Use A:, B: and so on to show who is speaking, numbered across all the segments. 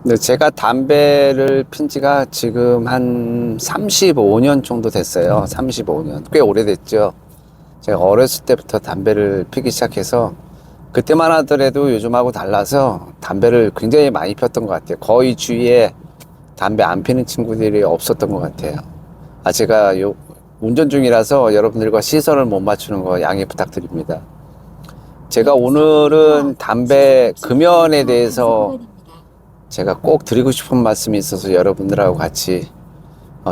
A: 근데 제가 담배를 핀 지가 지금 한 35년 정도 됐어요. 35년. 꽤 오래됐죠. 제가 어렸을 때부터 담배를 피기 시작해서 그때만 하더라도 요즘하고 달라서 담배를 굉장히 많이 폈던 것 같아요. 거의 주위에 담배 안 피는 친구들이 없었던 것 같아요. 제가 운전 중이라서 여러분들과 시선을 못 맞추는 거 양해 부탁드립니다. 제가 오늘은 담배 금연에 대해서 제가 꼭 드리고 싶은 말씀이 있어서 여러분들하고 같이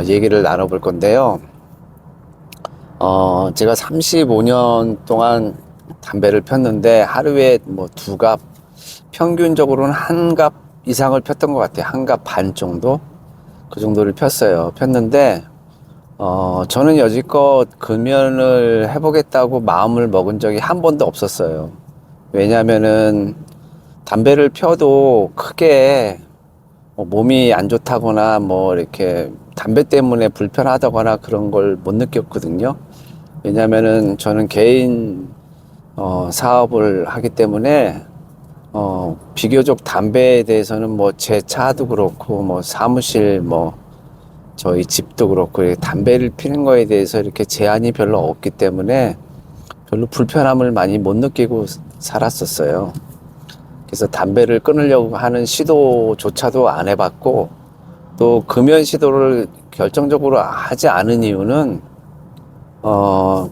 A: 얘기를 나눠볼 건데요. 제가 35년 동안 담배를 폈는데 하루에 뭐 두 갑, 평균적으로는 한 갑 이상을 폈던 것 같아요. 한 갑 반 정도? 그 정도를 폈어요. 폈는데, 저는 여지껏 금연을 해보겠다고 마음을 먹은 적이 한 번도 없었어요. 왜냐면은 담배를 펴도 크게 뭐 몸이 안 좋다거나 뭐 이렇게 담배 때문에 불편하다거나 그런 걸 못 느꼈거든요. 왜냐면은 저는 개인 사업을 하기 때문에 비교적 담배에 대해서는 뭐 제 차도 그렇고 뭐 사무실 뭐 저희 집도 그렇고 담배를 피는 거에 대해서 이렇게 제한이 별로 없기 때문에 별로 불편함을 많이 못 느끼고 살았었어요. 그래서 담배를 끊으려고 하는 시도조차도 안 해봤고, 또 금연 시도를 결정적으로 하지 않은 이유는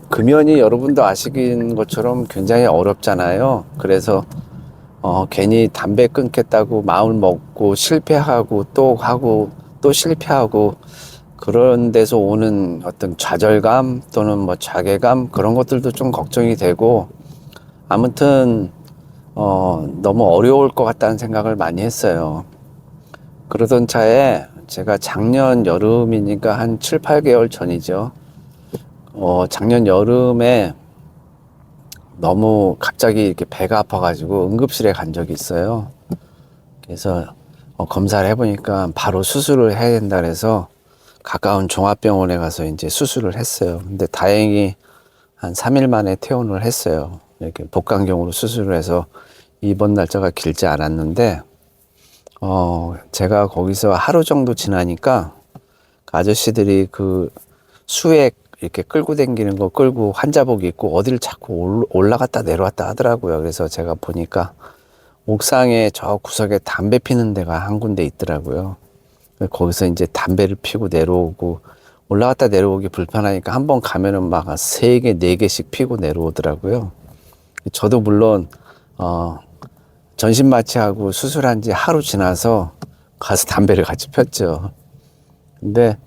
A: 금연이 여러분도 아시는 것처럼 굉장히 어렵잖아요. 그래서 괜히 담배 끊겠다고 마음을 먹고 실패하고 또 하고 또 실패하고 그런 데서 오는 어떤 좌절감 또는 뭐 자괴감 그런 것들도 좀 걱정이 되고, 아무튼 너무 어려울 것 같다는 생각을 많이 했어요. 그러던 차에 제가 작년 여름이니까 한 7, 8개월 전이죠. 작년 여름에 너무 갑자기 이렇게 배가 아파가지고 응급실에 간 적이 있어요. 그래서 검사를 해보니까 바로 수술을 해야 된다 그래서 가까운 종합병원에 가서 이제 수술을 했어요. 근데 다행히 한 3일 만에 퇴원을 했어요. 이렇게 복강경으로 수술을 해서 입원 날짜가 길지 않았는데, 제가 거기서 하루 정도 지나니까 그 아저씨들이 그 수액 이렇게 끌고 다니는 거 끌고 환자복 입고 어디를 자꾸 올라갔다 내려왔다 하더라고요. 그래서 제가 보니까 옥상에 저 구석에 담배 피는 데가 한 군데 있더라고요. 거기서 이제 담배를 피고 내려오고 올라갔다 내려오기 불편하니까 한번 가면은 막 3개, 4개씩 피고 내려오더라고요. 저도 물론, 전신 마취하고 수술한 지 하루 지나서 가서 담배를 같이 폈죠. 근데,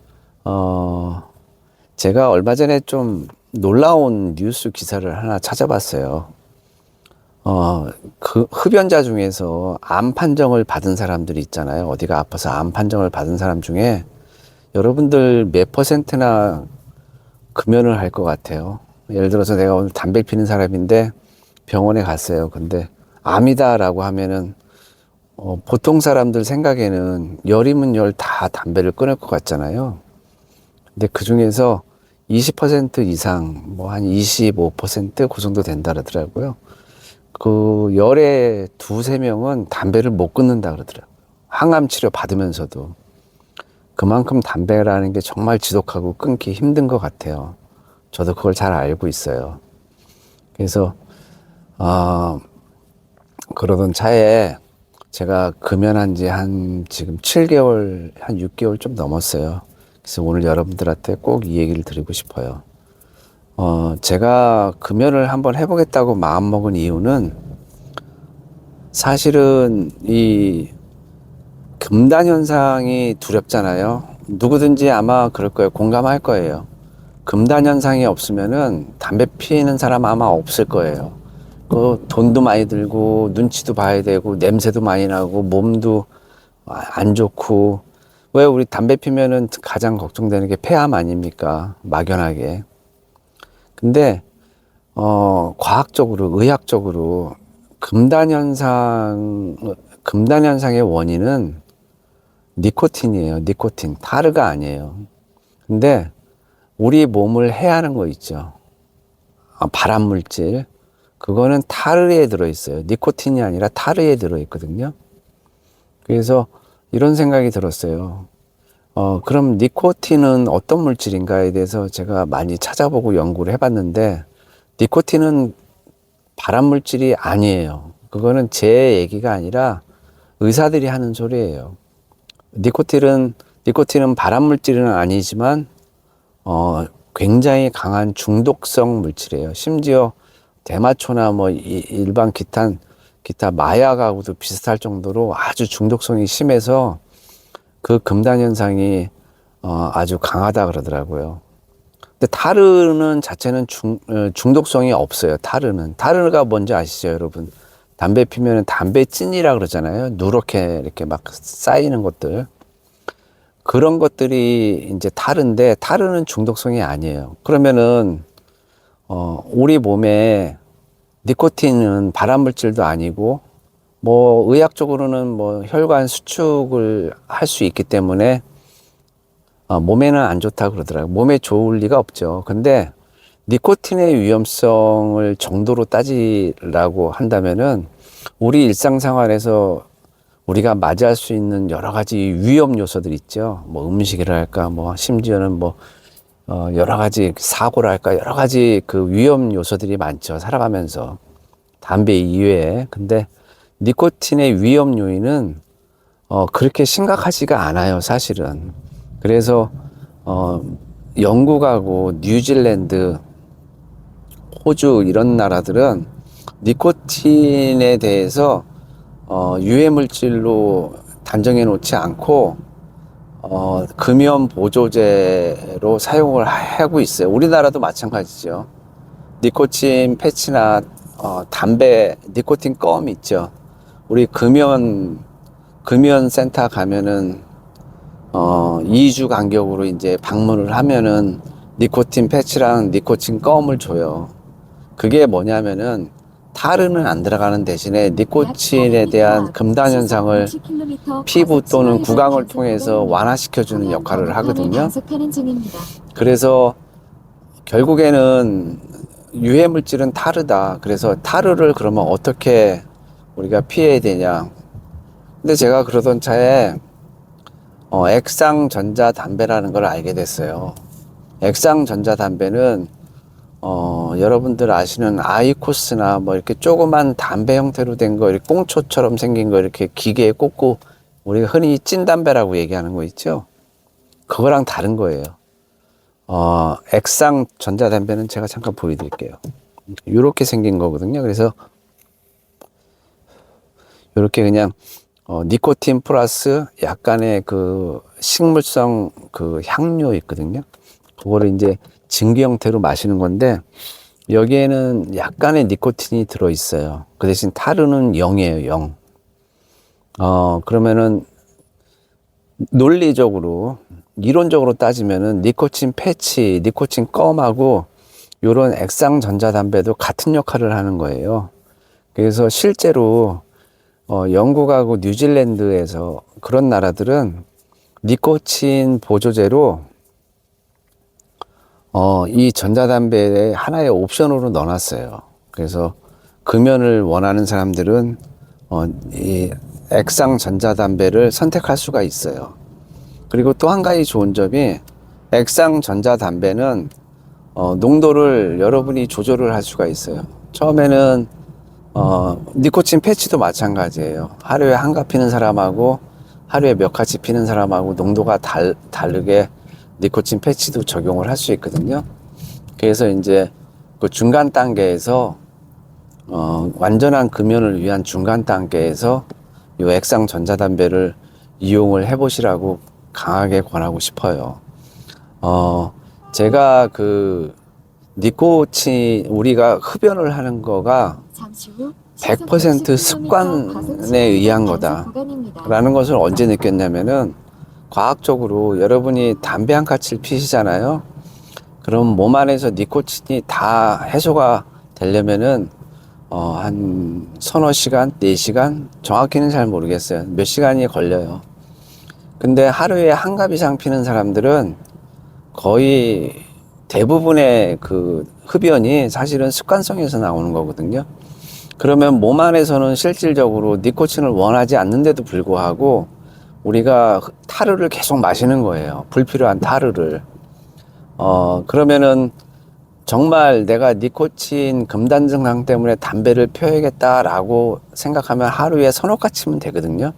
A: 제가 얼마 전에 좀 놀라운 뉴스 기사를 하나 찾아봤어요. 그 흡연자 중에서 암 판정을 받은 사람들이 있잖아요. 어디가 아파서 암 판정을 받은 사람 중에 여러분들 몇 퍼센트나 금연을 할 것 같아요. 예를 들어서 내가 오늘 담배 피는 사람인데 병원에 갔어요. 근데 암이다라고 하면은 보통 사람들 생각에는 열이면 열 다 담배를 끊을 것 같잖아요. 근데 그 중에서 20% 이상, 뭐 한 25%그 정도 된다 그러더라고요. 그 열에 두세 명은 담배를 못 끊는다 그러더라고요. 항암 치료 받으면서도. 그만큼 담배라는 게 정말 지독하고 끊기 힘든 것 같아요. 저도 그걸 잘 알고 있어요. 그래서, 그러던 차에 제가 금연한 지 한 지금 7개월, 한 6개월 좀 넘었어요. 그래서 오늘 여러분들한테 꼭 이 얘기를 드리고 싶어요. 제가 금연을 한번 해보겠다고 마음먹은 이유는 사실은 이 금단 현상이 두렵잖아요. 누구든지 아마 그럴 거예요. 공감할 거예요. 금단 현상이 없으면은 담배 피는 사람 아마 없을 거예요. 그 돈도 많이 들고 눈치도 봐야 되고 냄새도 많이 나고 몸도 안 좋고, 왜 우리 담배 피면은 가장 걱정되는 게 폐암 아닙니까? 막연하게. 근데 과학적으로 의학적으로 금단 현상의 원인은 니코틴이에요. 니코틴. 타르가 아니에요. 근데 우리 몸을 해하는 거 있죠. 발암 물질. 그거는 타르에 들어있어요. 니코틴이 아니라 타르에 들어있거든요. 그래서 이런 생각이 들었어요. 그럼 니코틴은 어떤 물질인가에 대해서 제가 많이 찾아보고 연구를 해봤는데, 니코틴은 발암 물질이 아니에요. 그거는 제 얘기가 아니라 의사들이 하는 소리예요. 니코틴은 발암 물질은 아니지만, 굉장히 강한 중독성 물질이에요. 심지어 대마초나 뭐 일반 기타 마약하고도 비슷할 정도로 아주 중독성이 심해서 그 금단 현상이 아주 강하다 그러더라고요. 근데 타르는 자체는 중독성이 없어요. 타르가 뭔지 아시죠, 여러분? 담배 피면은 담배찐이라 그러잖아요. 누렇게 이렇게 막 쌓이는 것들. 그런 것들이 이제 타르인데, 타르는 중독성이 아니에요. 그러면은 우리 몸에 니코틴은 발암 물질도 아니고, 뭐 의학적으로는 뭐 혈관 수축을 할 수 있기 때문에 몸에는 안 좋다 그러더라고요. 몸에 좋을 리가 없죠. 근데 니코틴의 위험성을 정도로 따지라고 한다면은 우리 일상생활에서 우리가 맞이할 수 있는 여러 가지 위험 요소들 있죠. 뭐 음식이랄까, 뭐 심지어는 뭐 여러 가지 사고랄까, 여러 가지 그 위험 요소들이 많죠. 살아가면서 담배 이외에. 근데 니코틴의 위험 요인은 그렇게 심각하지가 않아요, 사실은. 그래서 영국하고 뉴질랜드, 호주 이런 나라들은 니코틴에 대해서 유해 물질로 단정해 놓지 않고 금연 보조제로 사용을 하고 있어요. 우리나라도 마찬가지죠. 니코틴 패치나 담배 니코틴 껌 있죠. 우리 금연 센터 가면은 2주 간격으로 이제 방문을 하면은 니코틴 패치랑 니코틴 껌을 줘요. 그게 뭐냐면은 타르는 안 들어가는 대신에 니코틴에 대한 금단 현상을 피부 또는 구강을 통해서 완화시켜주는 역할을 하거든요. 그래서 결국에는 유해 물질은 타르다. 그래서 타르를 그러면 어떻게 우리가 피해야 되냐. 근데 제가 그러던 차에 액상 전자담배라는 걸 알게 됐어요. 액상 전자담배는 여러분들 아시는 아이코스나 뭐 이렇게 조그만 담배 형태로 된 거, 이렇게 꽁초처럼 생긴 거 이렇게 기계에 꽂고 우리가 흔히 찐담배라고 얘기하는 거 있죠? 그거랑 다른 거예요. 액상 전자담배는 제가 잠깐 보여드릴게요. 이렇게 생긴 거거든요. 그래서 이렇게 그냥 니코틴 플러스 약간의 그 식물성 그 향료 있거든요. 그거를 이제 증기 형태로 마시는 건데 여기에는 약간의 니코틴이 들어 있어요. 그 대신 타르는 0이에요, 0. 그러면은 논리적으로 이론적으로 따지면은 니코틴 패치, 니코틴 껌하고 요런 액상 전자담배도 같은 역할을 하는 거예요. 그래서 실제로 영국하고 뉴질랜드에서 그런 나라들은 니코틴 보조제로 이 전자담배에 하나의 옵션으로 넣어놨어요. 그래서 금연을 원하는 사람들은 이 액상 전자담배를 선택할 수가 있어요. 그리고 또 한 가지 좋은 점이 액상 전자담배는 농도를 여러분이 조절을 할 수가 있어요. 처음에는 니코틴 패치도 마찬가지예요. 하루에 한 갑 피는 사람하고 하루에 몇 가지 피는 사람하고 농도가 다르게 니코틴 패치도 적용을 할 수 있거든요. 그래서 이제 그 중간 단계에서 완전한 금연을 위한 중간 단계에서 이 액상 전자담배를 이용을 해보시라고 강하게 권하고 싶어요. 제가 그 니코틴, 우리가 흡연을 하는 거가 100% 습관에 의한 거다 라는 것을 언제 느꼈냐면은, 과학적으로 여러분이 담배 한 까치를 피시잖아요. 그럼 몸 안에서 니코틴이 다 해소가 되려면은 한 서너 시간, 4시간? 정확히는 잘 모르겠어요. 몇 시간이 걸려요. 근데 하루에 한 갑 이상 피는 사람들은 거의 대부분의 그 흡연이 사실은 습관성에서 나오는 거거든요. 그러면 몸 안에서는 실질적으로 니코틴을 원하지 않는데도 불구하고 우리가 타르를 계속 마시는 거예요. 불필요한 타르를. 그러면은 정말 내가 니코틴 금단 증상 때문에 담배를 펴야겠다라고 생각하면 하루에 서너 까치면 되거든요.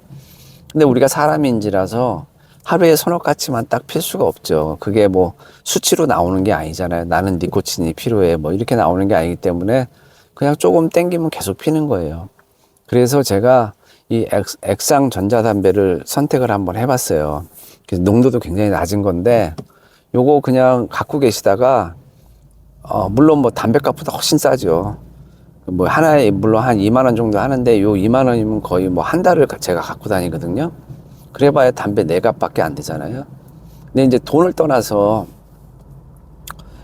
A: 근데 우리가 사람인지라서 하루에 서너 까치만 딱 필 수가 없죠. 그게 뭐 수치로 나오는 게 아니잖아요. 나는 니코틴이 필요해. 뭐 이렇게 나오는 게 아니기 때문에 그냥 조금 땡기면 계속 피는 거예요. 그래서 제가 이 액상 전자담배를 선택을 한번 해봤어요. 그래서 농도도 굉장히 낮은 건데 요거 그냥 갖고 계시다가 물론 뭐 담배값보다 훨씬 싸죠. 뭐 하나에 물론 한 2만 원 정도 하는데 요 2만 원이면 거의 뭐 한 달을 제가 갖고 다니거든요. 그래봐야 담배 4갑밖에 안 되잖아요. 근데 이제 돈을 떠나서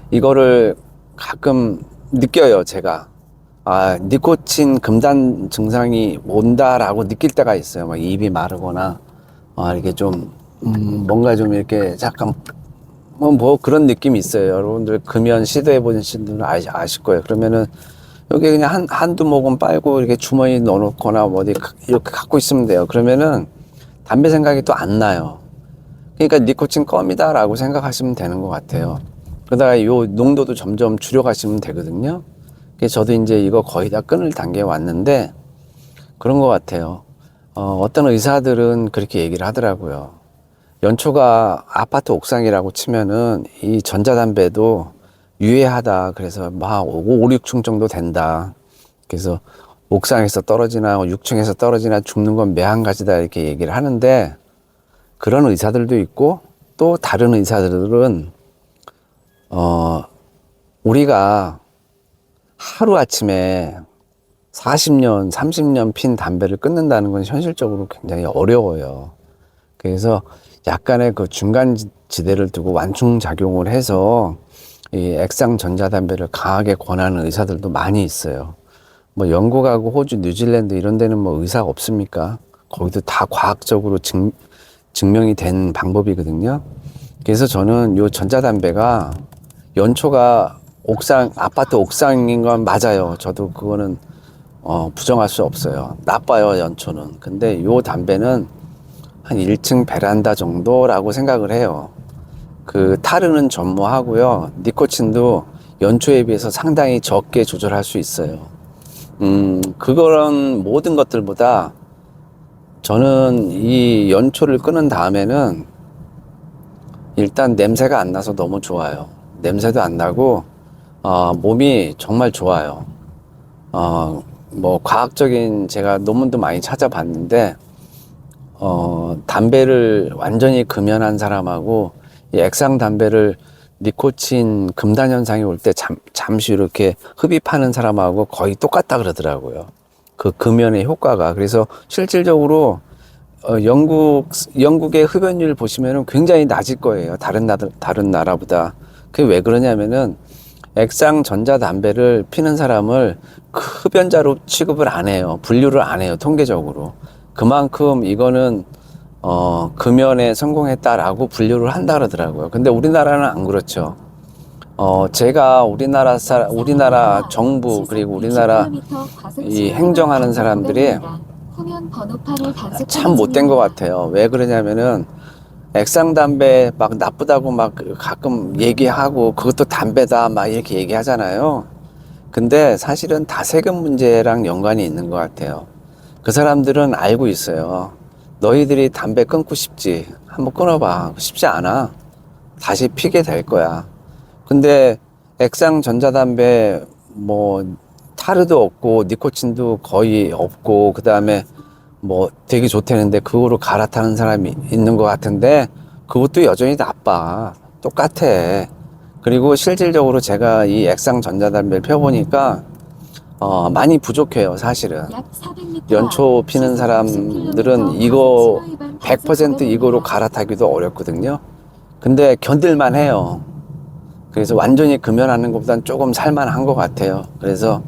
A: 이거를 가끔 느껴요, 제가. 아, 니코틴 금단 증상이 온다라고 느낄 때가 있어요. 막 입이 마르거나, 이렇게 좀, 뭔가 좀 이렇게 잠깐, 뭐 그런 느낌이 있어요. 여러분들 금연 시도해보신 분들은 아실 거예요. 그러면은 여기 그냥 한두 모금 빨고 이렇게 주머니 넣어놓거나 뭐 어디 이렇게 갖고 있으면 돼요. 그러면은 담배 생각이 또 안 나요. 그러니까 니코틴 껌이다라고 생각하시면 되는 것 같아요. 그러다가 요 농도도 점점 줄여가시면 되거든요. 그래서 저도 이제 이거 거의 다 끊을 단계에 왔는데 그런 것 같아요. 어떤 의사들은 그렇게 얘기를 하더라고요. 연초가 아파트 옥상이라고 치면은 이 전자담배도 유해하다. 그래서 막 5, 6층 정도 된다. 그래서 옥상에서 떨어지나 6층에서 떨어지나 죽는 건 매한가지다 이렇게 얘기를 하는데 그런 의사들도 있고 또 다른 의사들은 우리가 하루아침에 40년, 30년 핀 담배를 끊는다는 건 현실적으로 굉장히 어려워요. 그래서 약간의 그 중간 지대를 두고 완충작용을 해서 이 액상 전자담배를 강하게 권하는 의사들도 많이 있어요. 뭐 영국하고 호주, 뉴질랜드 이런 데는 뭐 의사가 없습니까? 거기도 다 과학적으로 증명이 된 방법이거든요. 그래서 저는 요 전자담배가 연초가 아파트 옥상인 건 맞아요. 저도 그거는 부정할 수 없어요. 나빠요, 연초는. 근데 요 담배는 한 1층 베란다 정도라고 생각을 해요. 그 타르는 전무하고요. 니코틴도 연초에 비해서 상당히 적게 조절할 수 있어요. 그런 모든 것들보다 저는 이 연초를 끊은 다음에는 일단 냄새가 안 나서 너무 좋아요. 냄새도 안 나고, 몸이 정말 좋아요. 뭐, 과학적인 제가 논문도 많이 찾아봤는데, 담배를 완전히 금연한 사람하고, 이 액상 담배를 니코틴 금단 현상이 올 때 잠시 이렇게 흡입하는 사람하고 거의 똑같다 그러더라고요. 그 금연의 효과가. 그래서 실질적으로 영국의 흡연율 보시면은 굉장히 낮을 거예요. 다른 나라보다. 그게 왜 그러냐면은 액상 전자담배를 피는 사람을 흡연자로 취급을 안 해요. 분류를 안 해요. 통계적으로. 그만큼 이거는 금연에 성공했다라고 분류를 한다 그러더라고요. 근데 우리나라는 안 그렇죠. 제가 우리나라 정부 그리고 우리나라 이 행정하는 사람들이 참 못된 것 같아요. 왜 그러냐면은 액상 담배 막 나쁘다고 막 가끔 얘기하고 그것도 담배다 막 이렇게 얘기하잖아요. 근데 사실은 다 세금 문제랑 연관이 있는 것 같아요. 그 사람들은 알고 있어요. 너희들이 담배 끊고 싶지? 한번 끊어봐. 쉽지 않아. 다시 피게 될 거야. 근데 액상 전자담배 뭐 타르도 없고 니코틴도 거의 없고 그 다음에 뭐 되게 좋다는데 그거로 갈아타는 사람이 있는 것 같은데 그것도 여전히 나빠. 똑같아. 그리고 실질적으로 제가 이 액상 전자담배를 펴보니까 많이 부족해요, 사실은. 연초 피는 사람들은 이거 100% 이거로 갈아타기도 어렵거든요. 근데 견딜만 해요. 그래서 완전히 금연하는 것보다는 조금 살만한 것 같아요. 그래서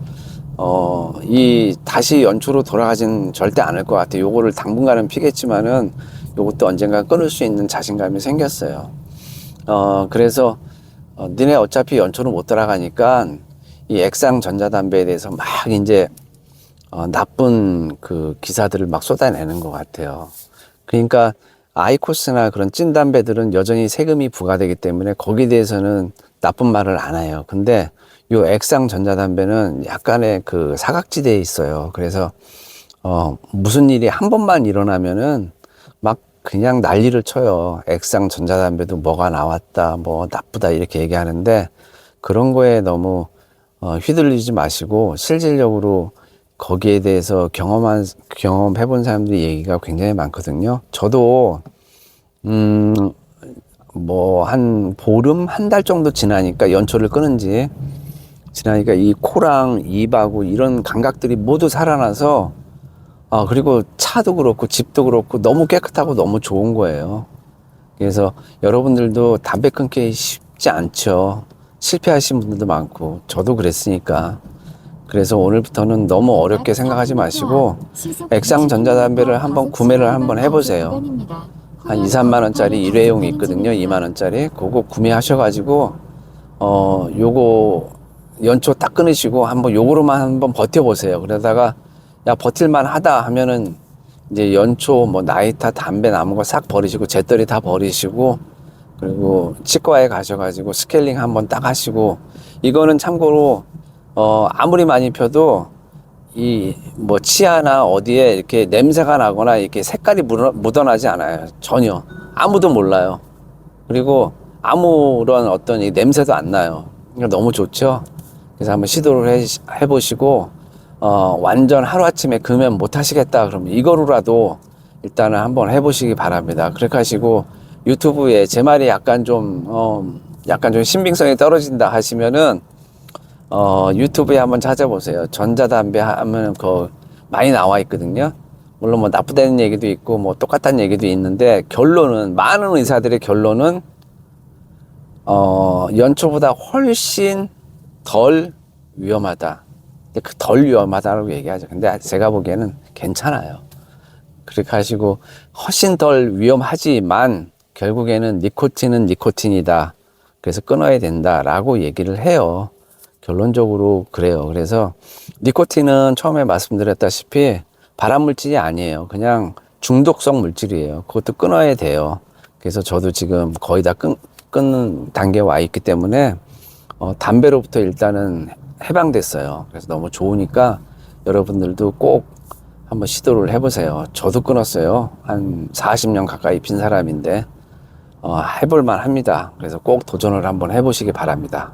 A: 다시 연초로 돌아가진 절대 않을 것 같아요. 요거를 당분간은 피겠지만은 요것도 언젠가 끊을 수 있는 자신감이 생겼어요. 그래서 니네 어차피 연초로 못 돌아가니까 이 액상 전자담배에 대해서 막 이제 나쁜 그 기사들을 막 쏟아내는 것 같아요. 그러니까 아이코스나 그런 찐 담배들은 여전히 세금이 부과되기 때문에 거기에 대해서는 나쁜 말을 안 해요. 근데 요 액상 전자담배는 약간의 그 사각지대에 있어요. 그래서 무슨 일이 한 번만 일어나면은 막 그냥 난리를 쳐요. 액상 전자담배도 뭐가 나왔다, 뭐 나쁘다 이렇게 얘기하는데 그런 거에 너무 휘둘리지 마시고 실질적으로 거기에 대해서 경험해본 사람들이 얘기가 굉장히 많거든요. 저도 뭐 한 보름 한 달 정도 지나니까 연초를 끊은지 지나니까 이 코랑 입하고 이런 감각들이 모두 살아나서 그리고 차도 그렇고 집도 그렇고 너무 깨끗하고 너무 좋은 거예요. 그래서 여러분들도 담배 끊기 쉽지 않죠. 실패하신 분들도 많고 저도 그랬으니까. 그래서 오늘부터는 너무 어렵게 생각하지 마시고 액상 전자담배를 한번 구매를 한번 해보세요. 한 2, 3만 원짜리 일회용이 있거든요. 2만 원짜리. 그거 구매하셔가지고 요거 연초 딱 끊으시고 한번 요거로만 한번 버텨보세요. 그러다가 야 버틸만 하다 하면은 이제 연초 뭐 나이타 담배 남은 거 싹 버리시고 재떨이 다 버리시고 그리고 치과에 가셔가지고 스케일링 한번 딱 하시고 이거는 참고로 아무리 많이 펴도 이 뭐 치아나 어디에 이렇게 냄새가 나거나 이렇게 색깔이 묻어나지 않아요. 전혀 아무도 몰라요. 그리고 아무런 어떤 이 냄새도 안 나요. 그러니까 너무 좋죠. 그래서 한번 시도를 해보시고 완전 하루아침에 금연 못 하시겠다 그러면 이거로라도 일단은 한번 해보시기 바랍니다. 그렇게 하시고 유튜브에 제 말이 약간 좀 신빙성이 떨어진다 하시면은 유튜브에 한번 찾아보세요. 전자담배 하면 많이 나와 있거든요. 물론 뭐 나쁘다는 얘기도 있고 뭐 똑같다는 얘기도 있는데 결론은 많은 의사들의 결론은 연초보다 훨씬 덜 위험하다. 그 덜 위험하다라고 얘기하죠. 근데 제가 보기에는 괜찮아요. 그렇게 하시고 훨씬 덜 위험하지만 결국에는 니코틴은 니코틴이다. 그래서 끊어야 된다라고 얘기를 해요. 결론적으로 그래요. 그래서 니코틴은 처음에 말씀드렸다시피 발암 물질이 아니에요. 그냥 중독성 물질이에요. 그것도 끊어야 돼요. 그래서 저도 지금 거의 다 끊는 단계에 와 있기 때문에 담배로부터 일단은 해방됐어요. 그래서 너무 좋으니까 여러분들도 꼭 한번 시도를 해보세요. 저도 끊었어요. 한 40년 가까이 핀 사람인데 해볼만 합니다. 그래서 꼭 도전을 한번 해보시기 바랍니다.